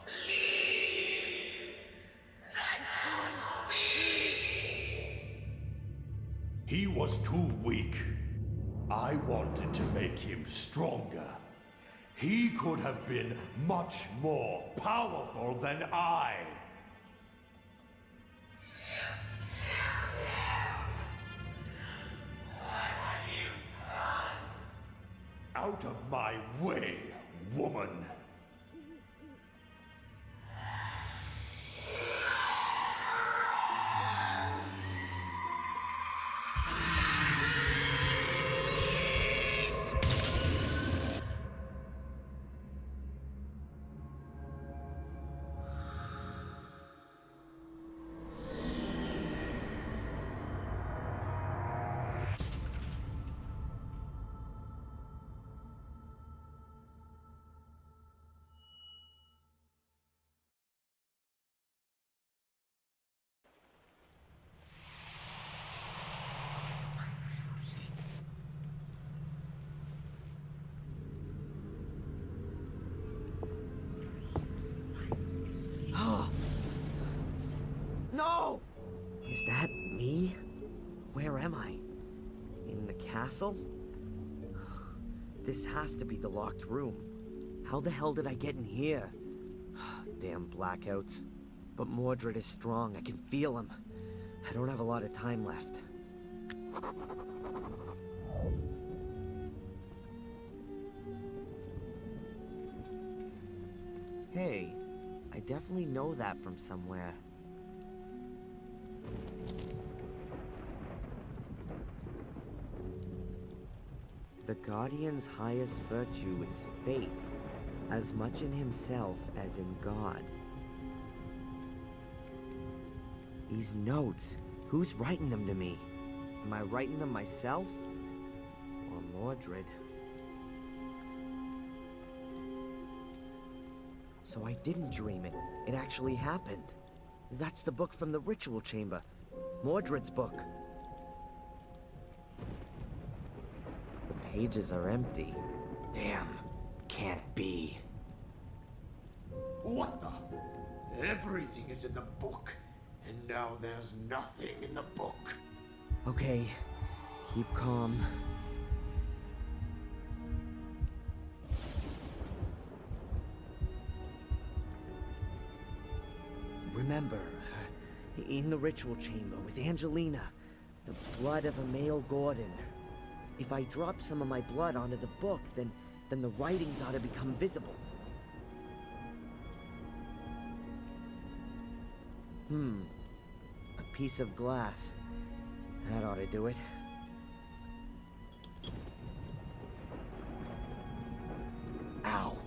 please. That can't be. He was too weak. I wanted to make him stronger. He could have been much more powerful than I. What have you done? Out of my way, woman! No! Is that me? Where am I? In the castle? This has to be the locked room. How the hell did I get in here? Damn blackouts. But Mordred is strong. I can feel him. I don't have a lot of time left. Hey, I definitely know that from somewhere. The Guardian's highest virtue is faith, as much in himself as in God. These notes, who's writing them to me? Am I writing them myself? Or Mordred? So I didn't dream it. It actually happened. That's the book from the ritual chamber. Mordred's book. The pages are empty. Damn. Can't be. What the? Everything is in the book, and now there's nothing in the book. Okay. Keep calm. Remember, in the ritual chamber with Angelina, the blood of a male Gordon. If I drop some of my blood onto the book, then the writings ought to become visible. A piece of glass. That ought to do it. Ow.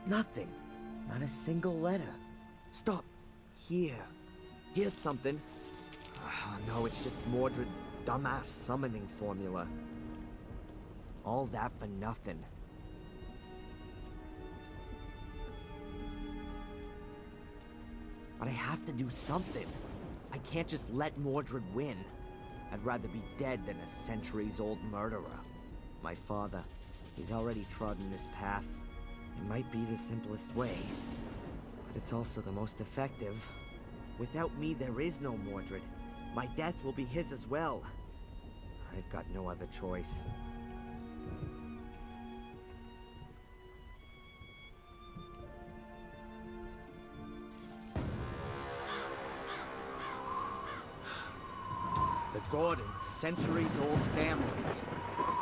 Nothing. Not a single letter. Stop. Here. Here's something. Oh, no, it's just Mordred's dumbass summoning formula. All that for nothing. But I have to do something. I can't just let Mordred win. I'd rather be dead than a centuries-old murderer. My father, he's already trodden this path. It might be the simplest way, but it's also the most effective. Without me, there is no Mordred. My death will be his as well. I've got no other choice. The Gordons, centuries-old family.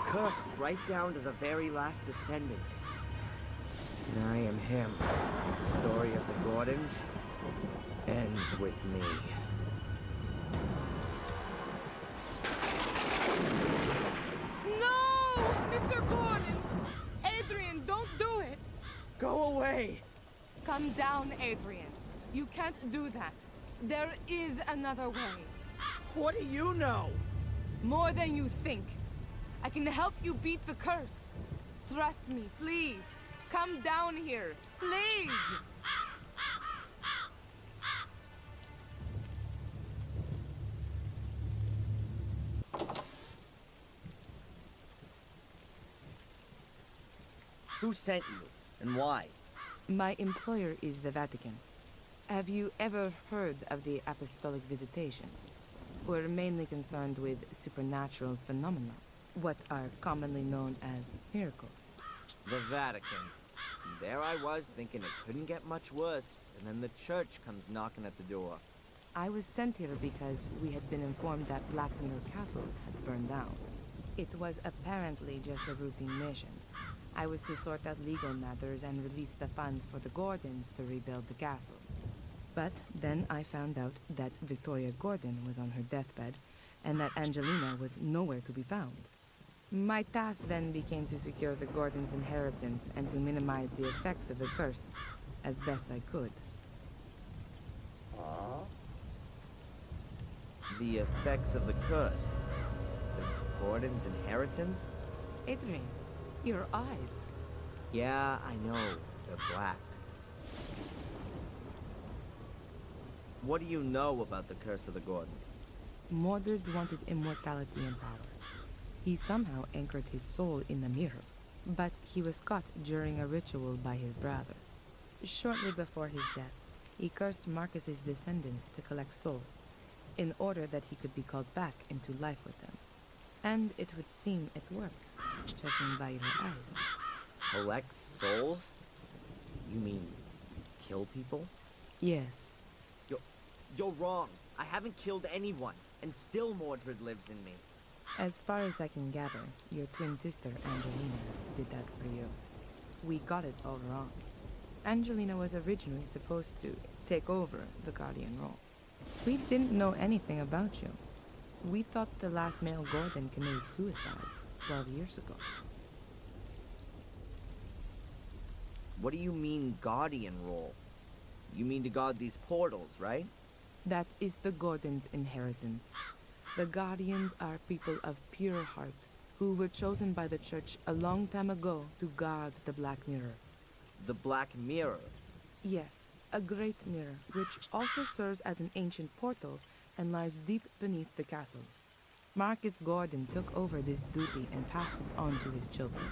Cursed right down to the very last descendant. And I am him. The story of the Gordons ends with me. No! Mr. Gordon! Adrian, don't do it! Go away! Come down, Adrian. You can't do that. There is another way. What do you know? More than you think. I can help you beat the curse. Trust me, please. Come down here, please! Who sent you, and why? My employer is the Vatican. Have you ever heard of the Apostolic Visitation? We're mainly concerned with supernatural phenomena, what are commonly known as miracles. The Vatican. There I was, thinking it couldn't get much worse, and then the church comes knocking at the door. I was sent here because we had been informed that Black Mirror Castle had burned down. It was apparently just a routine mission. I was to sort out legal matters and release the funds for the Gordons to rebuild the castle. But then I found out that Victoria Gordon was on her deathbed, and that Angelina was nowhere to be found. My task then became to secure the Gordons' inheritance and to minimize the effects of the curse as best I could. The effects of the curse? The Gordon's inheritance? Adrian, your eyes. Yeah, I know. They're black. What do you know about the curse of the Gordons? Mordred wanted immortality and power. He somehow anchored his soul in the mirror, but he was caught during a ritual by his brother. Shortly before his death, he cursed Marcus's descendants to collect souls, in order that he could be called back into life with them. And it would seem it worked, judging by your eyes. Collect souls? You mean kill people? Yes. You're wrong. I haven't killed anyone, and still Mordred lives in me. As far as I can gather, your twin sister, Angelina, did that for you. We got it all wrong. Angelina was originally supposed to take over the guardian role. We didn't know anything about you. We thought the last male Gordon committed suicide. 12 years ago. What do you mean, guardian role? You mean to guard these portals, right? That is the Gordon's inheritance. The Guardians are people of pure heart who were chosen by the church a long time ago to guard the Black Mirror. The Black Mirror? Yes, a great mirror, which also serves as an ancient portal and lies deep beneath the castle. Marcus Gordon took over this duty and passed it on to his children.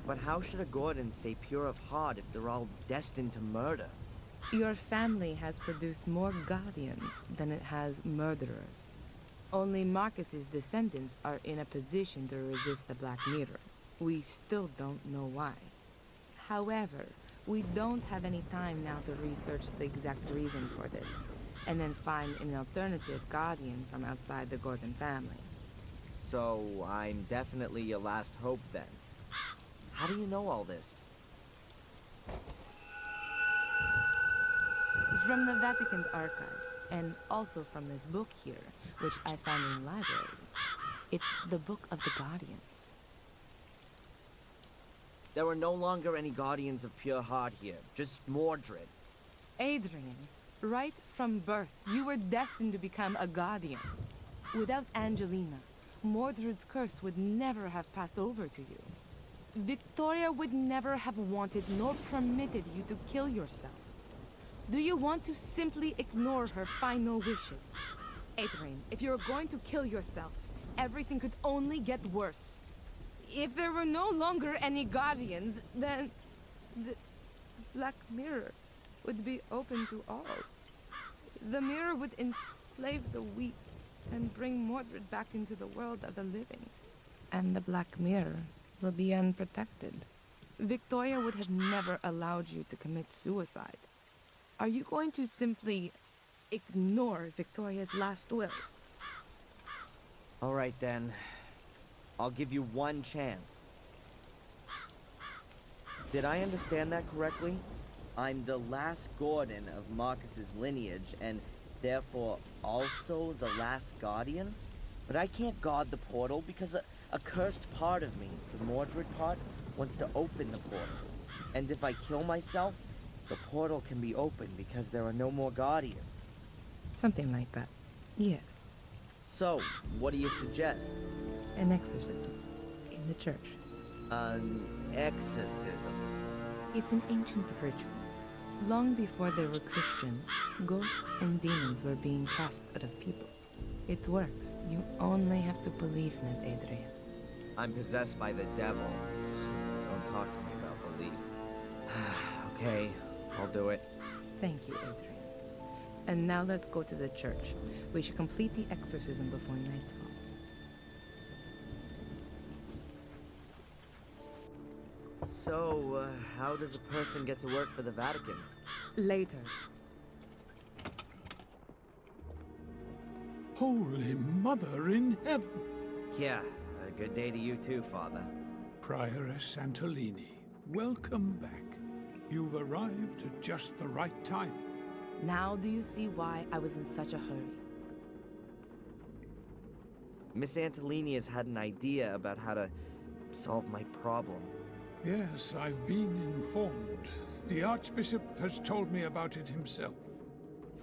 But how should a Gordon stay pure of heart if they're all destined to murder? Your family has produced more guardians than it has murderers. Only Marcus's descendants are in a position to resist the Black Mirror. We still don't know why. However, we don't have any time now to research the exact reason for this, and then find an alternative guardian from outside the Gordon family. So, I'm definitely your last hope then. How do you know all this? From the Vatican archives, and also from this book here, which I found in the library. It's the Book of the Guardians. There are no longer any guardians of pure heart here, just Mordred. Adrian, right from birth, you were destined to become a guardian. Without Angelina, Mordred's curse would never have passed over to you. Victoria would never have wanted nor permitted you to kill yourself. Do you want to simply ignore her final wishes? Adrian, if you're going to kill yourself, everything could only get worse. If there were no longer any guardians, then the Black Mirror would be open to all. The mirror would enslave the weak and bring Mordred back into the world of the living. And the Black Mirror will be unprotected. Victoria would have never allowed you to commit suicide. Are you going to simply ignore Victoria's last will? All right then. I'll give you one chance. Did I understand that correctly? I'm the last Gordon of Marcus's lineage, and therefore also the last Guardian? But I can't guard the portal because a cursed part of me, the Mordred part, wants to open the portal. And if I kill myself, the portal can be opened because there are no more Guardians. Something like that, yes. So, what do you suggest? An exorcism in the church. An exorcism? It's an ancient ritual. Long before there were Christians, ghosts and demons were being cast out of people. It works. You only have to believe in it, Adrian. I'm possessed by the devil. Don't talk to me about belief. Okay, I'll do it. Thank you, Adrian. And now let's go to the church. We should complete the exorcism before nightfall. So, how does a person get to work for the Vatican? Later. Holy Mother in Heaven! Yeah, a good day to you too, Father. Prioress Antolini, welcome back. You've arrived at just the right time. Now do you see why I was in such a hurry? Miss Antolini has had an idea about how to solve my problem. Yes, I've been informed. The Archbishop has told me about it himself.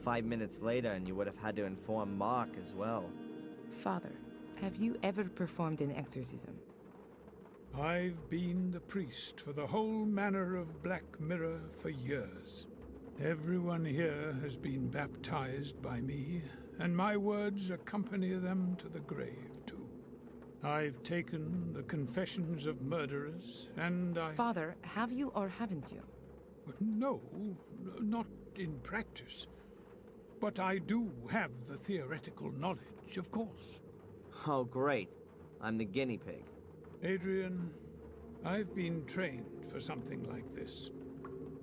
5 minutes later, and you would have had to inform Mark as well. Father, have you ever performed an exorcism? I've been the priest for the whole manor of Black Mirror for years. Everyone here has been baptized by me, and my words accompany them to the grave, too. I've taken the confessions of murderers, and Father, have you or haven't you? No, not in practice. But I do have the theoretical knowledge, of course. Oh, great. I'm the guinea pig. Adrian, I've been trained for something like this.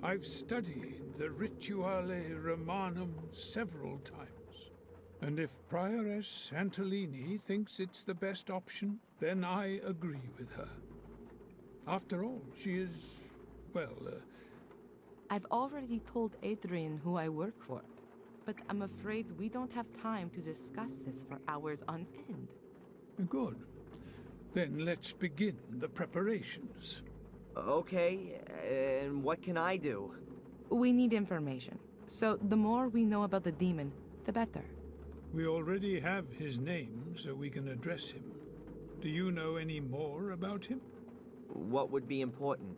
I've studied the Rituale Romanum several times. And if Prioress Antolini thinks it's the best option, then I agree with her. After all, she is, well, I've already told Adrian who I work for, but I'm afraid we don't have time to discuss this for hours on end. Good. Then let's begin the preparations. Okay, and what can I do? We need information. So the more we know about the demon, the better. We already have his name, so we can address him. Do you know any more about him? What would be important?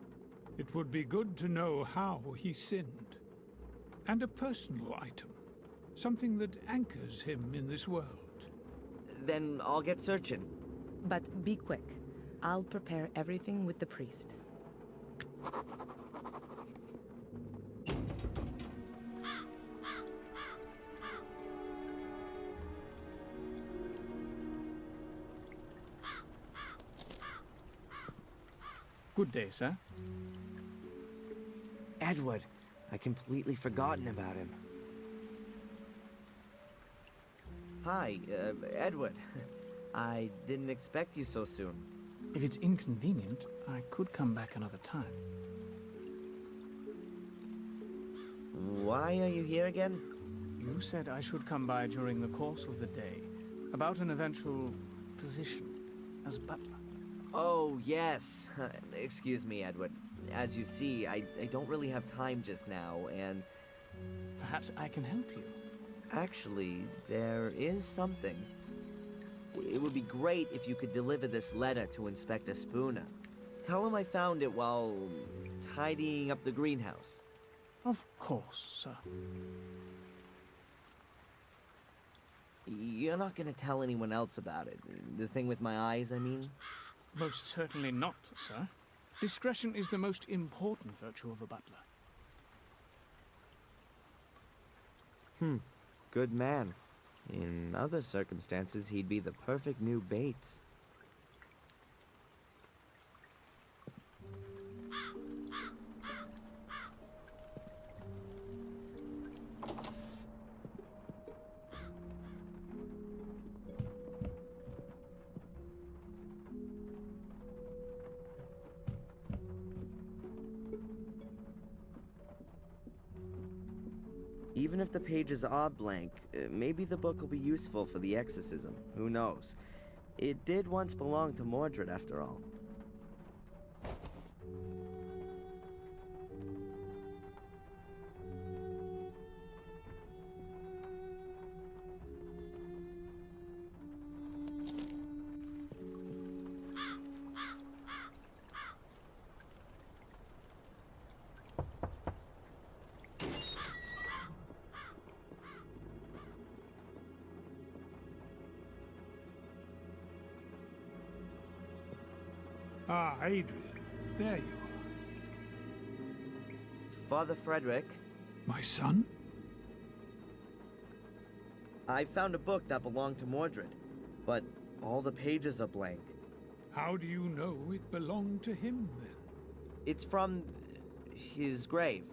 It would be good to know how he sinned. And a personal item. Something that anchors him in this world. Then I'll get searching. But be quick. I'll prepare everything with the priest. Good day, sir. Edward, I completely forgotten about him. Hi, Edward. I didn't expect you so soon. If it's inconvenient, I could come back another time. Why are you here again? You said I should come by during the course of the day, about an eventual position as butler. Oh, yes. Excuse me, Edward. As you see, I don't really have time just now, and... Perhaps I can help you. Actually, there is something. It would be great if you could deliver this letter to Inspector Spooner. Tell him I found it while tidying up the greenhouse. Of course, sir. You're not gonna tell anyone else about it. The thing with my eyes, I mean? Most certainly not, sir. Discretion is the most important virtue of a butler. Good man. In other circumstances, he'd be the perfect new Bates. Even if the pages are blank, maybe the book will be useful for the exorcism. Who knows? It did once belong to Mordred, after all. Ah, Adrian. There you are. Father Frederick, My son? I found a book that belonged to Mordred, but all the pages are blank. How do you know it belonged to him, then? It's from his grave.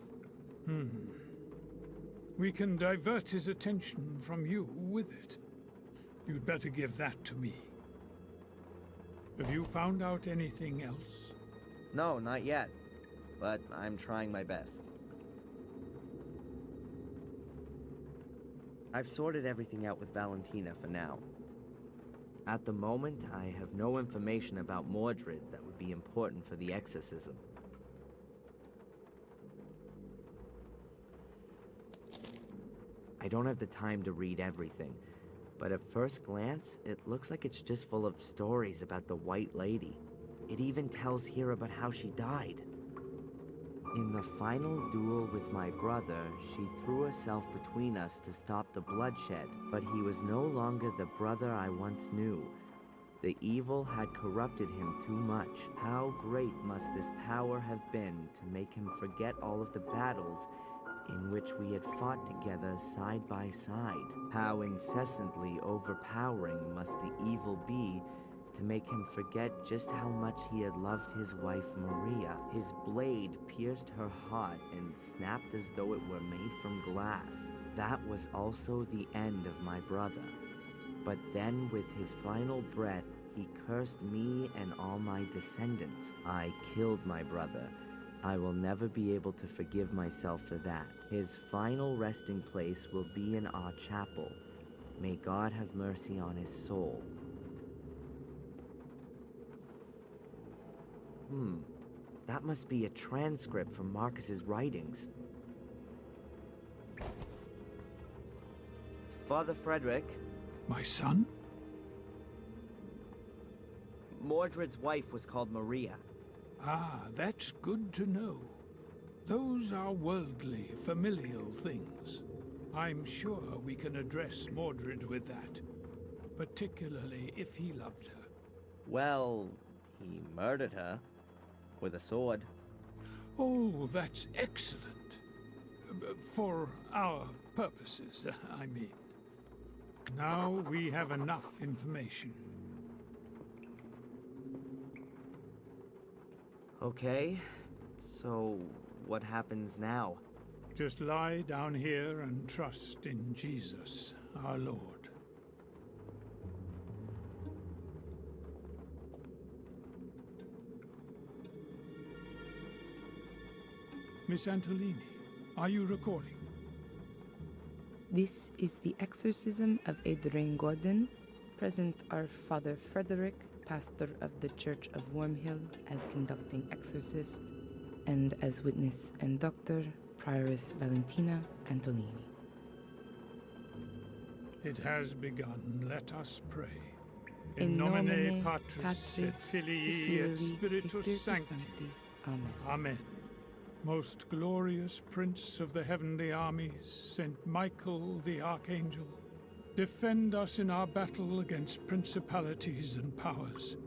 We can divert his attention from you with it. You'd better give that to me. Have you found out anything else? No, not yet. But I'm trying my best. I've sorted everything out with Valentina for now. At the moment, I have no information about Mordred that would be important for the exorcism. I don't have the time to read everything, but at first glance, it looks like it's just full of stories about the White Lady. It even tells here about how she died. In the final duel with my brother, she threw herself between us to stop the bloodshed, but he was no longer the brother I once knew. The evil had corrupted him too much. How great must this power have been to make him forget all of the battles in which we had fought together side by side? How incessantly overpowering must the evil be to make him forget just how much he had loved his wife Maria. His blade pierced her heart and snapped as though it were made from glass. That was also the end of my brother. But then with his final breath, he cursed me and all my descendants. I killed my brother. I will never be able to forgive myself for that. His final resting place will be in our chapel. May God have mercy on his soul. That must be a transcript from Marcus's writings. Father Frederick. My son? Mordred's wife was called Maria. Ah, that's good to know. Those are worldly, familial things. I'm sure we can address Mordred with that, particularly if he loved her. Well, he murdered her with a sword. Oh, that's excellent. For our purposes, I mean. Now we have enough information. Okay, so what happens now? Just lie down here and trust in Jesus, our Lord. Miss Antolini, are you recording? This is the exorcism of Adrian Gordon. Present are Father Frederick, pastor of the Church of Wormhill, as conducting exorcist, and as witness and doctor, Prioress Valentina Antolini. It has begun. Let us pray. In nomine Patris, et Filii, et Spiritus Sancti. Amen. Amen. Most glorious Prince of the heavenly armies, Saint Michael the Archangel, defend us in our battle against principalities and powers,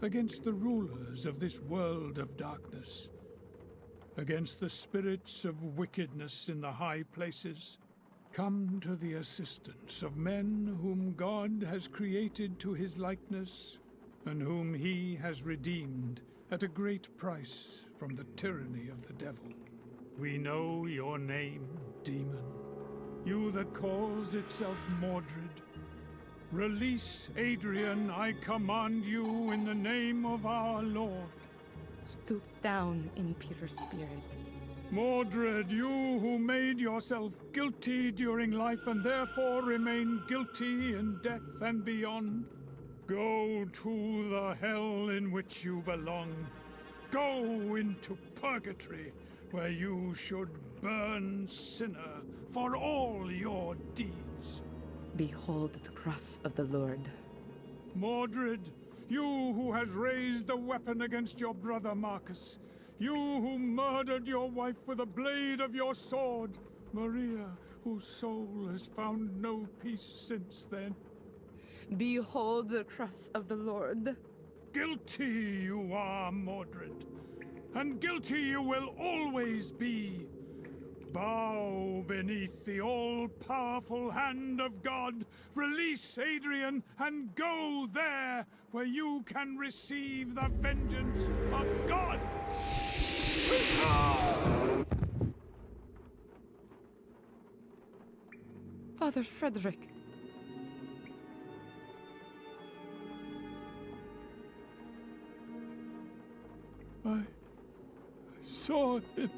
against the rulers of this world of darkness, against the spirits of wickedness in the high places. Come to the assistance of men whom God has created to his likeness, and whom he has redeemed at a great price from the tyranny of the devil. We know your name, demon, you that calls itself Mordred. Release Adrian, I command you in the name of our Lord. Stoop down in Peter's spirit. Mordred, you who made yourself guilty during life and therefore remain guilty in death and beyond, go to the hell in which you belong. Go into purgatory, where you should burn sinner for all your deeds. Behold the cross of the Lord. Mordred, you who has raised a weapon against your brother Marcus, you who murdered your wife with a blade of your sword, Maria, whose soul has found no peace since then. Behold the cross of the Lord. Guilty you are, Mordred, and guilty you will always be. Bow beneath the all-powerful hand of God. Release Adrian and go there where you can receive the vengeance of God. Father Frederick. I saw him.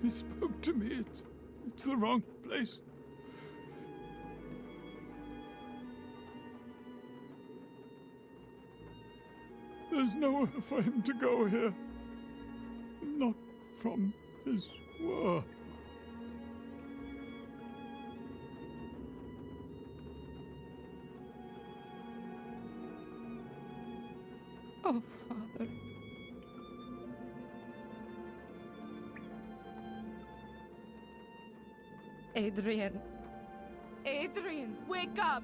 He spoke to me. It's the wrong place. There's nowhere for him to go here. Not from his world. Oh, Father. Adrian. Adrian, wake up!